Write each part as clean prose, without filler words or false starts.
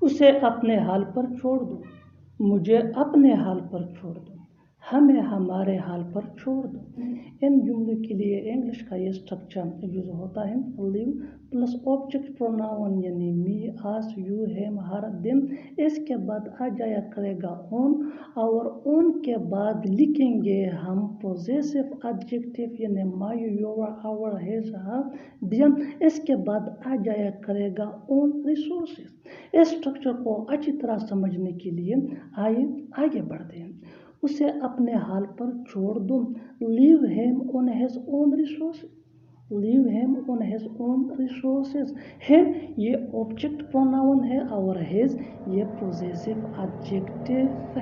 اسے اپنے حال پر چھوڑ دو، مجھے اپنے حال پر چھوڑ دو، ہمیں ہمارے حال پر چھوڑ دو۔ ان جملوں کے لیے انگلش کا یہ اسٹرکچر یوز ہوتا ہے لیو پلس آبجیکٹ پروناؤن یعنی می، آس، یو، ہیم، ہر، دم۔ اس کے بعد آ جایا کرے گا اون، اور اون کے بعد لکھیں گے ہم پوزیسو ایڈجیکٹو یعنی my, your, our, his, her, them. اس کے بعد آ جایا کرے گا اون ریسورسز۔ اس اسٹرکچر کو اچھی طرح سمجھنے کے لیے آئیے آگے بڑھتے ہیں۔ اسے اپنے حال پر چھوڑ دو، leave him on his own resources, leave him on his own resources. Him یہ آبجیکٹ پروناؤن ہے اور ہز یہ پوزیسو ایڈجیکٹو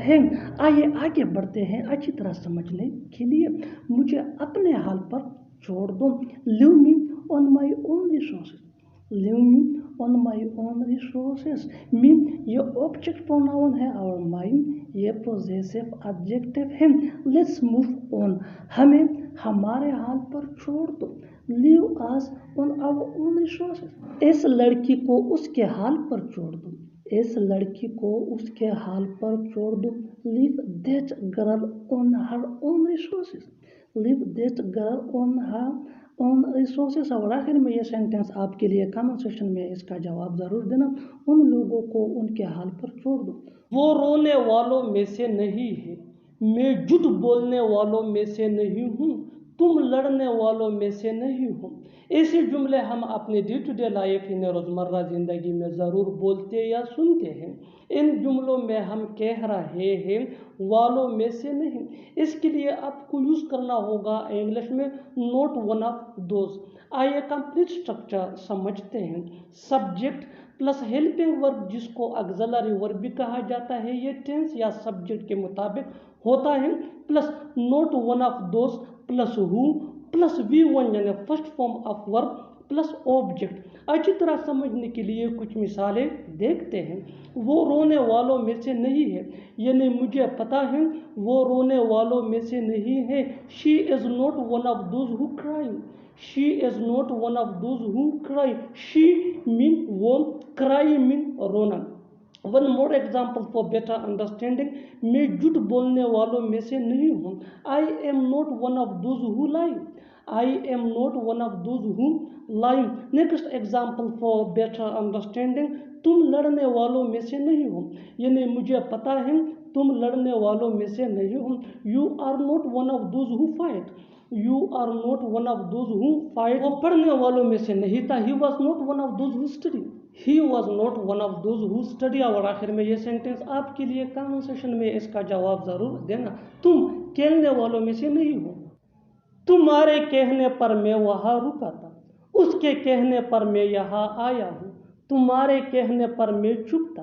ہے۔ آئیے آگے بڑھتے ہیں اچھی طرح سمجھنے کے لیے۔ مجھے اپنے حال پر چھوڑ دو، لیو می آن مائی اون ریسورسز، لیو می آن مائی اون ریسورسز۔ می یہ آبجیکٹ پروناؤن ہے اور مائی یہ پوزیسو ایڈجیکٹو ہے۔ لیٹس موو آن، ہمیں ہمارے حال پر چھوڑ دو، لیو آس آن آور اون ریسورسز۔ اس لڑکی کو اس کے حال پر چھوڑ دو، اس لڑکی کو اس کے حال پر چھوڑ دو، leave that girl on her own resources, leave that girl on her own resources. اور آخر میں یہ سینٹینس آپ کے لیے کامنٹ سیکشن میں اس کا جواب ضرور دینا۔ ان لوگوں کو ان کے حال پر چھوڑ دو۔ وہ رونے والوں میں سے نہیں ہے، میں جھوٹ بولنے والوں میں سے نہیں ہوں، تم لڑنے والوں میں سے نہیں ہوں۔ ایسے جملے ہم اپنے ڈے ٹو ڈے لائف یعنی روزمرہ زندگی میں ضرور بولتے یا سنتے ہیں۔ ان جملوں میں ہم کہہ رہے ہیں والوں میں سے نہیں۔ اس کے لیے آپ کو یوز کرنا ہوگا انگلش میں نوٹ ون آف دوز۔ آئیے کمپلیٹ اسٹرکچر سمجھتے ہیں۔ سبجیکٹ پلس ہیلپنگ ورب جس کو آگزیلری ورب بھی کہا جاتا ہے، یہ ٹینس یا سبجیکٹ کے مطابق ہوتا ہے، plus not one of those plus who plus V one یعنی first form of verb plus object. اچھی طرح سمجھنے کے لیے کچھ مثالیں دیکھتے ہیں۔ وہ رونے والوں میں سے نہیں ہے یعنی مجھے پتا ہے وہ رونے والوں میں سے نہیں ہے۔ She is not one of those who cry, she is not one of those who cry. She mean وہ، کرائی مین رونا۔ One more example for better understanding, میں جھوٹ بولنے والوں میں سے نہیں ہوں۔ I am not one of those who lie, I am not one of those who lie. Next example for better understanding, تم لڑنے والوں میں سے نہیں ہو یعنی مجھے پتا ہے تم لڑنے والوں میں سے نہیں ہو۔ You are not one of those who fight, you are not one of those who fight. وہ پڑھنے والوں میں سے نہیں تھا، he was not one of those who study, he was not one of those who study. اور آخر میں یہ سینٹینس آپ کے لیے کامنٹ سیکشن میں اس کا جواب ضرور دینا۔ تم کھیلنے والوں میں سے نہیں ہو، تمہارے کہنے پر میں وہاں رکا تھا، اس کے کہنے پر میں یہاں آیا ہوں، تمہارے کہنے پر میں چپ تھا۔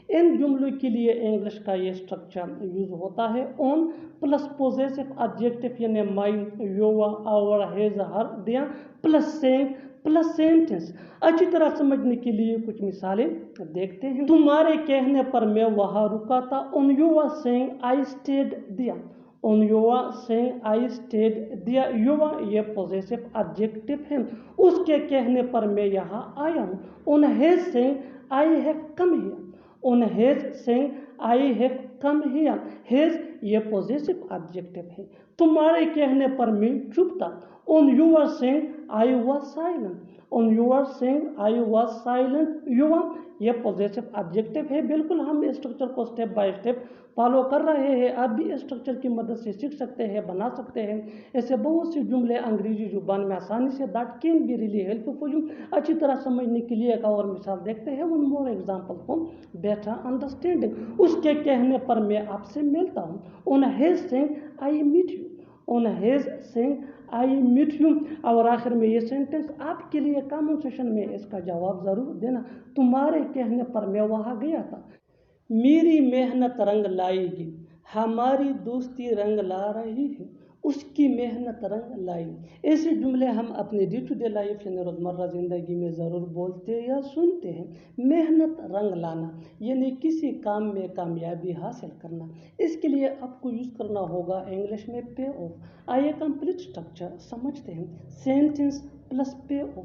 ان جملوں کے لیے انگلش کا یہ اسٹرکچر یوز ہوتا ہے اون پلس پوزیسو ایڈجیکٹو یعنی my, your, our, his, her, them plus saying plus sentence. اچھی طرح سمجھنے کے لیے کچھ مثالیں دیکھتے ہیں۔ تمہارے کہنے پر میں وہاں رکا تھا، on your saying I stayed there, on your saying I stayed there. Your یہ پوزیسو ایڈجیکٹو ہے، اس کے کہنے پر میں یہاں آیا ہوں۔ On his saying I have come here, on his saying I have come here. His یہ پوزیسو ایڈجیکٹو ہے، تمہارے کہنے پر میں چپ تھا۔ On your saying I was silent, on your saying I was silent. Your یہ پوزیسو ایڈجیکٹو ہے۔ بالکل ہم اس اسٹرکچر کو اسٹیپ بائی اسٹیپ فالو کر رہے ہیں۔ آپ بھی اس اسٹرکچر کی مدد سے سیکھ سکتے ہیں، بنا سکتے ہیں۔ ایسے بہت سے جملے انگریزی زبان میں آسانی سے that can be really help for you. اچھی طرح سمجھنے کے لیے ایک اور مثال دیکھتے ہیں۔ One more example for better understanding, اس کے کہنے پر میں آپ سے ملتا ہوں۔ On his saying I meet you, on his saying I meet you. اور آخر میں یہ سینٹینس آپ کے لیے کامنٹ سیکشن میں اس کا جواب ضرور دینا۔ تمہارے کہنے پر میں وہاں گیا تھا، میری محنت رنگ لائے گی، ہماری دوستی رنگ لا رہی ہے، اس کی محنت رنگ لائی۔ ایسے جملے ہم اپنے ڈے ٹو ڈے لائف یعنی روزمرہ زندگی میں ضرور بولتے یا سنتے ہیں۔ محنت رنگ لانا یعنی کسی کام میں کامیابی حاصل کرنا۔ اس کے لیے آپ کو یوز کرنا ہوگا انگلش میں پے آف۔ آئیے کمپلیٹ اسٹرکچر سمجھتے ہیں۔ سینٹینس پلس پے آف،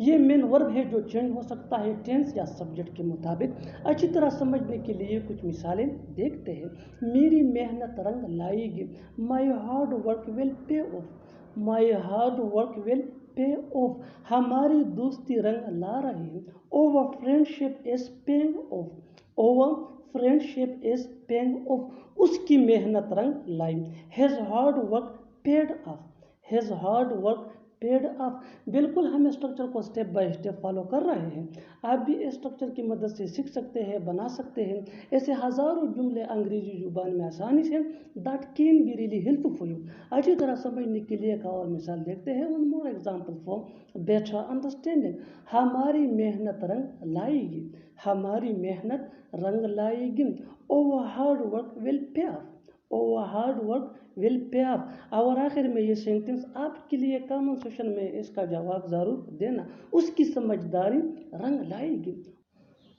یہ مین ورب ہے جو چینج ہو سکتا ہے ٹینس یا سبجیکٹ کے مطابق. اچھی طرح سمجھنے کے لیے کچھ مثالیں دیکھتے ہیں. میری محنت رنگ لائے گی. My hard work will pay off. My hard work will pay off. ہماری دوستی رنگ لا رہی ہے. Our friendship is paying off. Our friendship is paying off. اس کی محنت رنگ لائی. His hard work paid off. His hard work paid off. بالکل ہم اسٹرکچر کو اسٹیپ بائی اسٹیپ فالو کر رہے ہیں. آپ بھی اسٹرکچر کی مدد سے سیکھ سکتے ہیں، بنا سکتے ہیں. ایسے ہزاروں جملے انگریزی زبان میں آسانی سے that can be really helpful for you. اچھی طرح سمجھنے کے لیے ایک اور مثال دیکھتے ہیں. one more example for better understanding. ہماری محنت رنگ لائے گی. ہماری محنت رنگ لائے گی. our hard work will pay off. our hard work will pay off. اور آخر میں یہ سینٹنس آپ کے لیے کامن سیشن میں اس کا جواب ضرور دینا. اس کی سمجھداری رنگ لائے گی.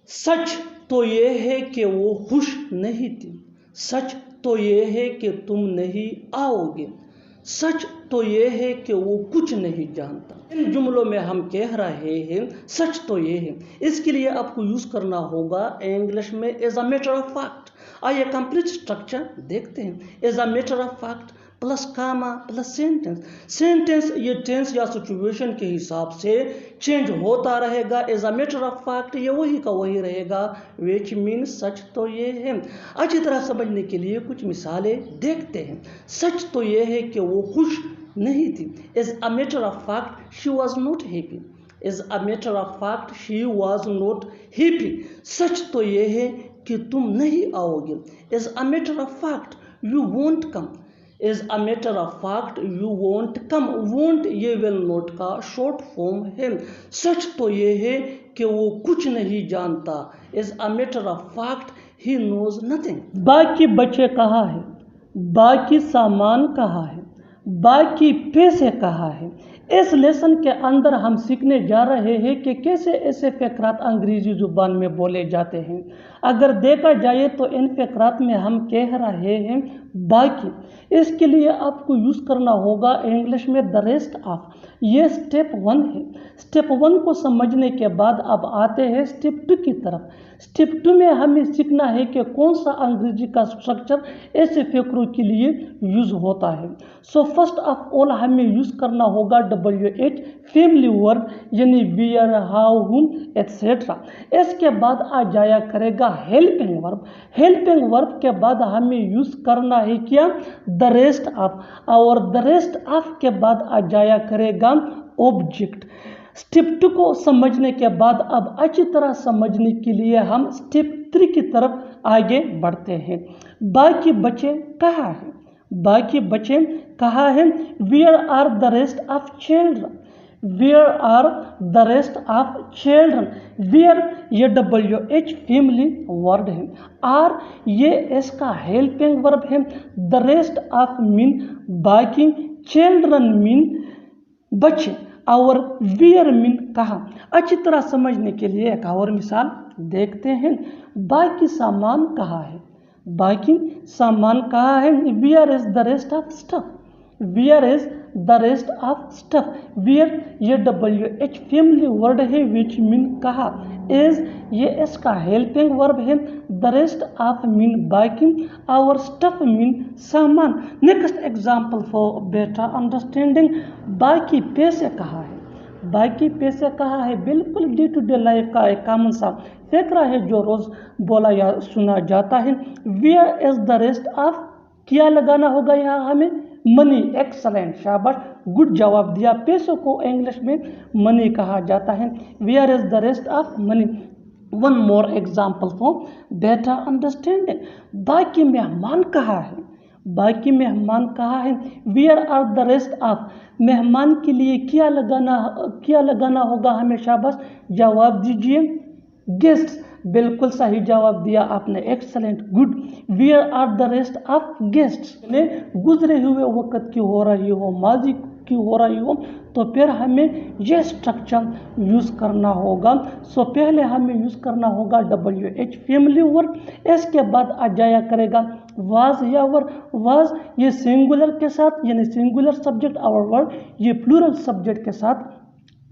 سچ تو یہ ہے کہ وہ خوش نہیں تھی. سچ تو یہ ہے کہ تم نہیں آؤ گے. سچ تو یہ ہے کہ وہ کچھ نہیں جانتا. ان جملوں میں ہم کہہ رہے ہیں سچ تو یہ ہے. اس کے لیے آپ کو یوز کرنا ہوگا انگلش میں as a matter of fact. آئیے کمپلیٹ اسٹرکچر دیکھتے ہیں. As a matter of fact plus comma plus sentence. Sentence یہ ٹینس یا سچویشن کے حساب سے چینج ہوتا رہے گا. As a matter of fact یہ وہی کا وہی رہے گا ویچ مینس سچ تو یہ ہے. اچھی طرح سمجھنے کے لیے کچھ مثالیں دیکھتے ہیں. سچ تو یہ ہے کہ وہ خوش نہیں تھی. As a matter of fact she was not happy. As a matter of fact she was not happy. سچ تو یہ ہے کہ تم نہیں آؤ گے. As a matter of fact you won't come. As a matter of fact you won't come. Won't یہ ول نوٹ کا شارٹ فارم ہے. سچ تو یہ ہے کہ وہ کچھ نہیں جانتا. As a matter of fact he knows nothing. باقی بچے کہاں ہیں؟ باقی سامان کہاں ہے؟ باقی پیسے کہاں ہیں؟ اس لیسن کے اندر ہم سیکھنے جا رہے ہیں کہ کیسے ایسے فقرات انگریزی زبان میں بولے جاتے ہیں. اگر دیکھا جائے تو ان فقرات میں ہم کہہ رہے ہیں باقی. اس کے لیے آپ کو یوز کرنا ہوگا انگلش میں the rest of. یہ اسٹیپ 1 ہے. اسٹیپ 1 کو سمجھنے کے بعد اب آتے ہیں اسٹیپ 2 کی طرف. اسٹیپ 2 میں ہمیں سیکھنا ہے کہ کون سا انگریزی کا اسٹرکچر ایسے فقروں کے لیے یوز ہوتا ہے. سو فرسٹ آف آل ہمیں یوز کرنا ہوگا WH فیملی ورب یعنی ویئر ہاؤ ہوم ایٹسیٹرا. اس کے بعد آ جایا کرے گا ہیلپنگ ورب. ہیلپنگ ورب کے بعد ہمیں یوز کرنا ہے کیا the rest of. اور the rest of کے بعد آ جایا کرے گا آبجیکٹ. اسٹیپ 2 کو سمجھنے کے بعد اب اچھی طرح سمجھنے کے لیے ہم اسٹیپ 3 کی طرف آگے بڑھتے ہیں. باقی بچے کہاں ہیں؟ باقی بچے کہاں ہیں؟ Where are the rest of children. Where are the rest of children. Where یہ WH فیملی ورڈ ہے. آر یہ اس کا ہیلپنگ ورب ہے. دا ریسٹ آف مین باقی. چلڈرن مین بچے. اور ویئر مین کہاں. اچھی طرح سمجھنے کے لیے ایک اور مثال دیکھتے ہیں. باقی سامان کہاں ہے؟ باقی سامان کہاں ہے؟ Where is the rest of stuff. Where is the rest of stuff. Where یہ WH فیملی ورڈ ہے وچ مین کہاں. از یہ اس کا ہیلپنگ ورب ہے. دا ریسٹ آف مین باقی. اور اسٹف مین سامان. Next example for better understanding. باقی پیسے کہاں ہے؟ باقی پیسے کہاں ہے؟ بالکل ڈے ٹو ڈے لائف کا ایک کامن سا فقرہ ہے جو روز بولا یا سنا جاتا ہے. Where is the rest of. کیا لگانا ہوگا یہاں ہمیں؟ منی. ایکسلنٹ، شاباش، گڈ جواب دیا. پیسوں کو انگلش میں منی کہا جاتا ہے. Where is the rest of money. One more example for better understanding. باقی مہمان کہاں ہے؟ باقی مہمان کہاں ہے؟ Where are the rest of. مہمان کے لیے کیا لگانا ہوگا ہمیں؟ شاباش، جواب دیجیے. گیسٹ. بالکل صحیح جواب دیا آپ نے. Excellent, good. Where are the rest of guest. گزرے ہوئے وقت کی ہو رہی ہو، ماضی کی ہو رہی ہو تو پھر ہمیں یہ اسٹرکچر یوز کرنا ہوگا. سو پہلے ہمیں یوز کرنا ہوگا WH فیملی ورب. اس کے بعد آ جایا کرے گا واز یا ور. واز یہ سنگولر کے ساتھ یعنی سنگولر سبجیکٹ اور ور یہ پلورل سبجیکٹ کے ساتھ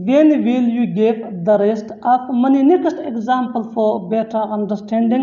When will you give the rest of money? Next example for better understanding.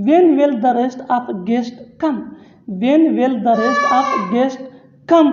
When will the rest of guest come? When will the rest of guest come?